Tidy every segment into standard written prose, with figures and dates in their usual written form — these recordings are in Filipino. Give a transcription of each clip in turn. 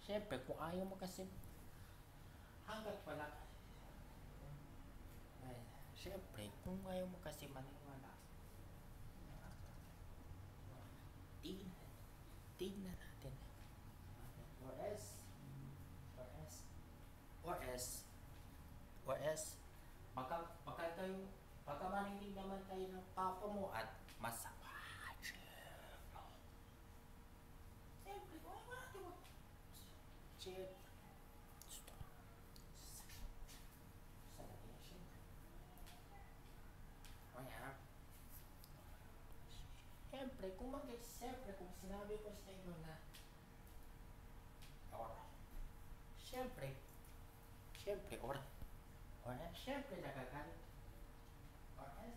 Siyempre, kung ayaw mo kasi, hanggat wala ka, ay, siyempre, kung ayaw mo kasi maniwala, tignan, tignan natin. Or else, or else, or else, or else, baka kayo, baka marinig naman kayo ng papa mo at masama. Siyempre, kung ayaw natin mo, siyempre, siyempre kung sinabi ko sa inyo na ora, siyempre ora, siyempre nagagalit, ora,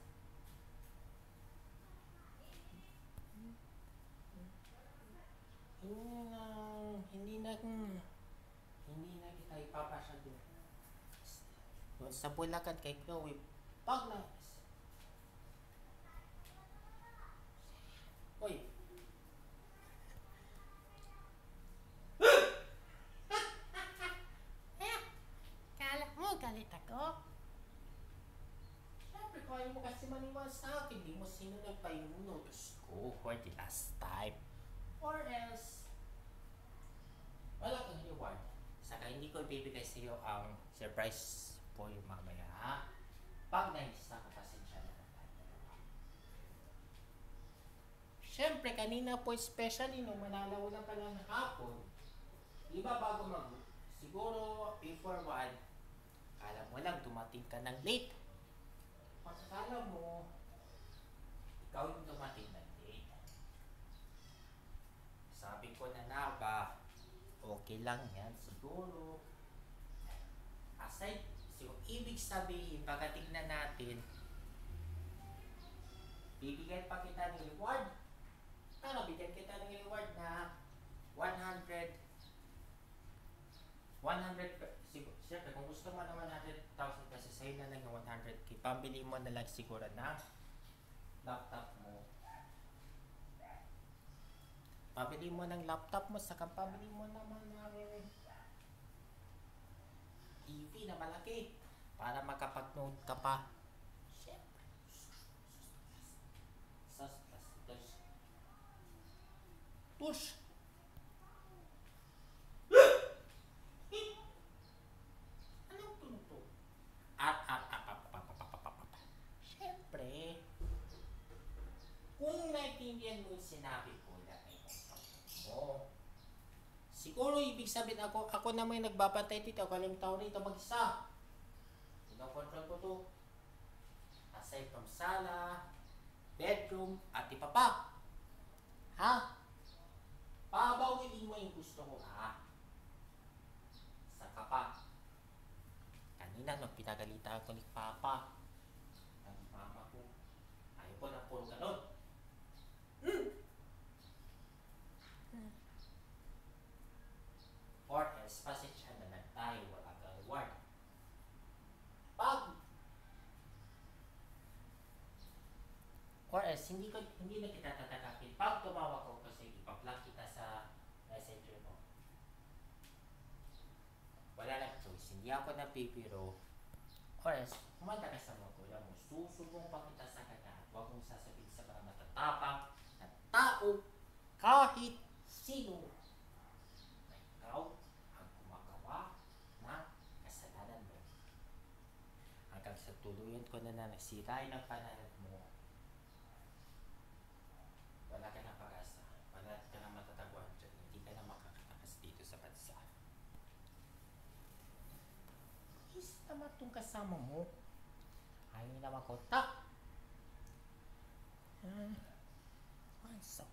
hindi na kita ipapasya doon sa Bulacan kay Chloe pag na uy kala mo galit ako. Siyempre kung ayaw mo kasi maniwala sa akin, di mo sinunod pa yung notes ko for the last time, or else wala kang reward. Saka hindi ko ibibigay sa iyo ang surprise po yung mamaya, ha? Pag naisa ka, pasensya na tayo. Siyempre, kanina po especially nung manalaw na pala ng hapon, iba bago siguro before 1, kala mo lang dumating ka ng late. Pagkakala mo, ikaw yung dumating ng late. Sabi ko na ba, okay lang yan siguro. Aside, so ibig sabihin, pagka tignan natin, bibigyan pa kita ng reward. Pero bigyan kita ng reward na 100, siyempre kung gusto mo na 100,000 kasi sa'yo na lang yung 100k, pambili mo na lang siguro na laptop mo. Pabili mo ng laptop mo, saka pabili mo naman ng TV na malaki para makapag-note ka pa. Siyempre. Push! Anong tunog? Siyempre, kung naiintindihan mo yung sinabi ko na mo, siguro ibig sabihin ako naman yung nagbabantay dito, ako lang tao rito mag-isa. Sino-control ko to. Aside from sala, bedroom, at iba pa. Ha? Pabawilin mo yung gusto ko, ha? Saka pa. Kanina nung pinagalitan ko ni Papa, ang mama ko, ayaw ko na puro ganon. Or else, pasensya na lang tayo, wala kang reward. Or else, hindi na kita tatanggapin. Pag tumawa ko kasi ipa-block kita sa messenger mo. Wala lang choice. Hindi ako napipiro. Or else, kumanda ka sa magulang mo. Susubong pa kita sa kanya. Huwag mong sasabihin sa mga matatapang na tao kahit sino na ikaw ang gumagawa ng kasalanan mo. Hanggang sa tuluyan ko na nasirain ang pananaw mo, wala ka na pag-asa, wala ka na matataguan dyan, hindi ka na makakatakas dito sa bansa. Is naman itong kasama mo, ayaw naman ko, tak! So